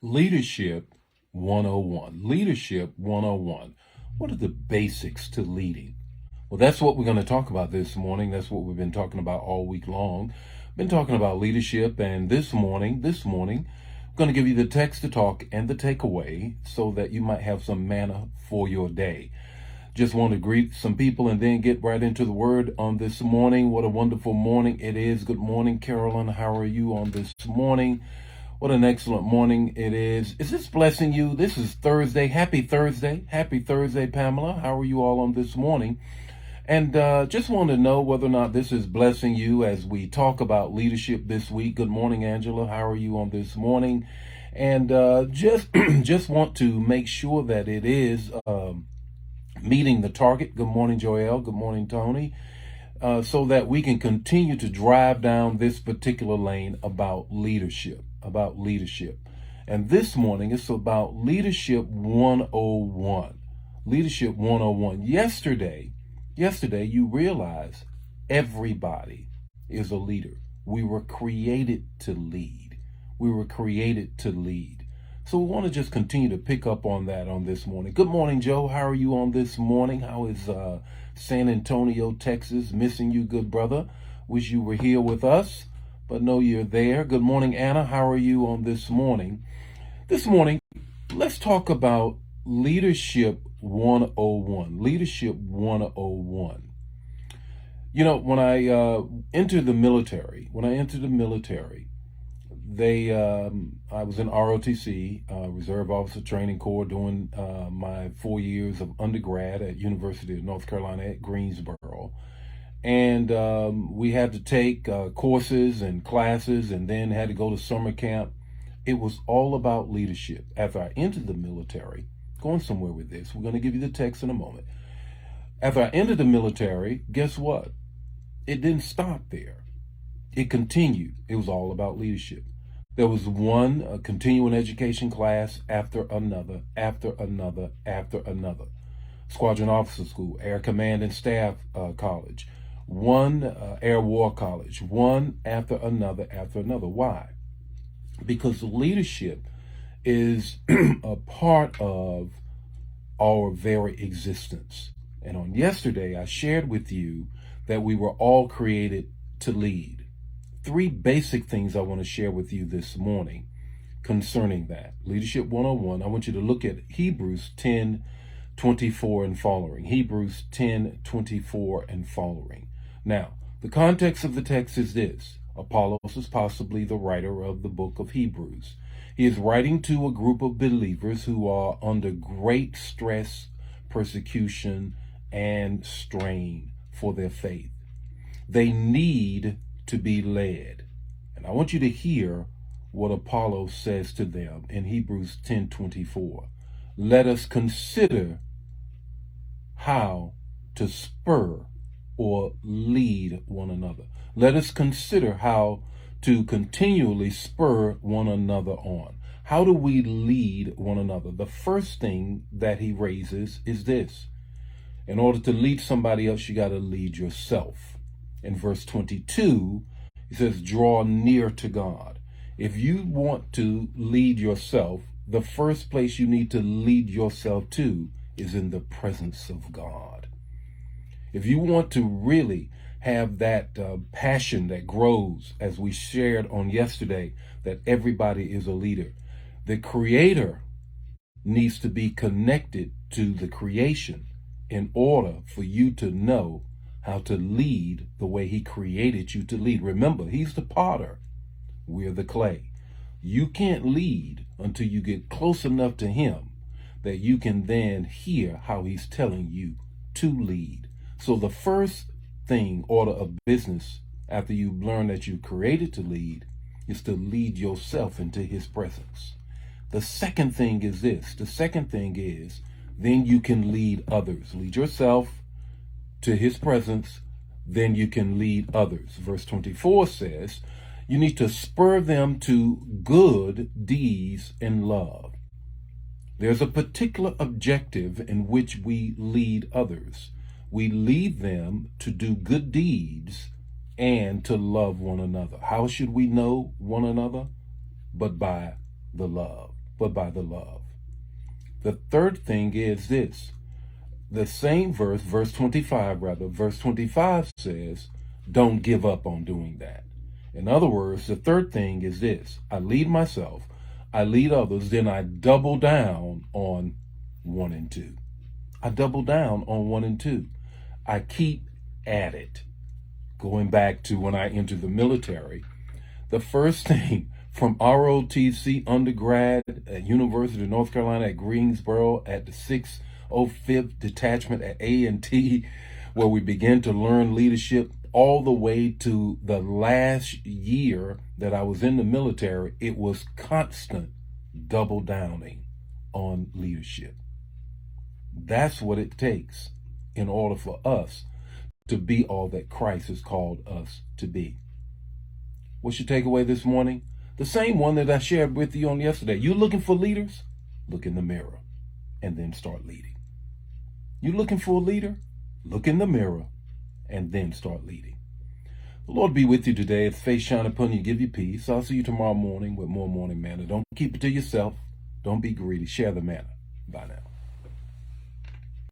Leadership 101. Leadership 101. What are the basics to leading? Well, that's what we're going to talk about this morning. That's what we've been talking about all week long. Been talking about leadership, and this morning, I'm going to give you the text to talk and the takeaway so that you might have some manna for your day. Just want to greet some people and then get right into the word on this morning. What a wonderful morning it is. Good morning, Carolyn. How are you on this morning? What an excellent morning it is. Is this blessing you? This is Thursday. Happy Thursday. Happy Thursday, Pamela. How are you all on this morning? And just want to know whether or not this is blessing you as we talk about leadership this week. Good morning, Angela. How are you on this morning? And just just want to make sure that it is meeting the target. Good morning, Joelle. Good morning, Tony. So that we can continue to drive down this particular lane about leadership. And this morning it's about Leadership 101. Leadership 101. Yesterday you realized everybody is a leader. We were created to lead. So we want to just continue to pick up on that on this morning. Good morning, Joe. How are you on this morning? How is San Antonio, Texas? Missing you, good brother. Wish you were here with us, but know you're there. Good morning, Anna. How are you on this morning? This morning, let's talk about Leadership 101. Leadership 101. You know, when I entered the military, I was in ROTC, Reserve Officer Training Corps, doing my 4 years of undergrad at University of North Carolina at Greensboro. And we had to take courses and classes and then had to go to summer camp. It was all about leadership. After I entered the military, going somewhere with this, we're going to give you the text in a moment. After I entered the military, guess what? It didn't stop there. It continued. It was all about leadership. There was one continuing education class after another. Squadron Officer School, Air Command and Staff College, one Air War College, one after another. Why? Because leadership is a part of our very existence. And on yesterday, I shared with you that we were all created to lead. 3 basic things I want to share with you this morning concerning that. Leadership 101, I want you to look at Hebrews 10:24 and following. Hebrews 10:24 and following. Now, the context of the text is this. Apollos is possibly the writer of the book of Hebrews. He is writing to a group of believers who are under great stress, persecution, and strain for their faith. They need to be led. And I want you to hear what Apollos says to them in Hebrews 10:24. Let us consider how to spur or lead one another. Let us consider how to continually spur one another on. How do we lead one another? The first thing that he raises is this. In order to lead somebody else, you got to lead yourself. In verse 22, he says, draw near to God. If you want to lead yourself, the first place you need to lead yourself to is in the presence of God. If you want to really have that passion that grows, as we shared on yesterday, that everybody is a leader, the Creator needs to be connected to the creation in order for you to know how to lead the way he created you to lead. Remember, he's the potter. We're the clay. You can't lead until you get close enough to him that you can then hear how he's telling you to lead. So the first thing, order of business, after you've learned that you're created to lead, is to lead yourself into his presence. The second thing is this. Then you can lead others. Lead yourself to his presence, then you can lead others. Verse 24 says, you need to spur them to good deeds in love. There's a particular objective in which we lead others. We lead them to do good deeds and to love one another. How should we know one another? But by the love. but by the love. The third thing is this. The same verse 25 rather, verse 25 says, don't give up on doing that. In other words, the third thing is this. I lead myself, I lead others, then I double down on 1 and 2. I double down on 1 and 2. I keep at it. Going back to when I entered the military, the first thing from ROTC undergrad at University of North Carolina at Greensboro at the 605th Detachment at A&T, where we began to learn leadership, all the way to the last year that I was in the military, it was constant double downing on leadership. That's what it takes in order for us to be all that Christ has called us to be. What's your takeaway this morning? The same one that I shared with you on yesterday. You looking for leaders? Look in the mirror and then start leading. You looking for a leader? Look in the mirror and then start leading. The Lord be with you today. His face shine upon you, give you peace. I'll see you tomorrow morning with more morning manna. Don't keep it to yourself. Don't be greedy. Share the manna. Bye now.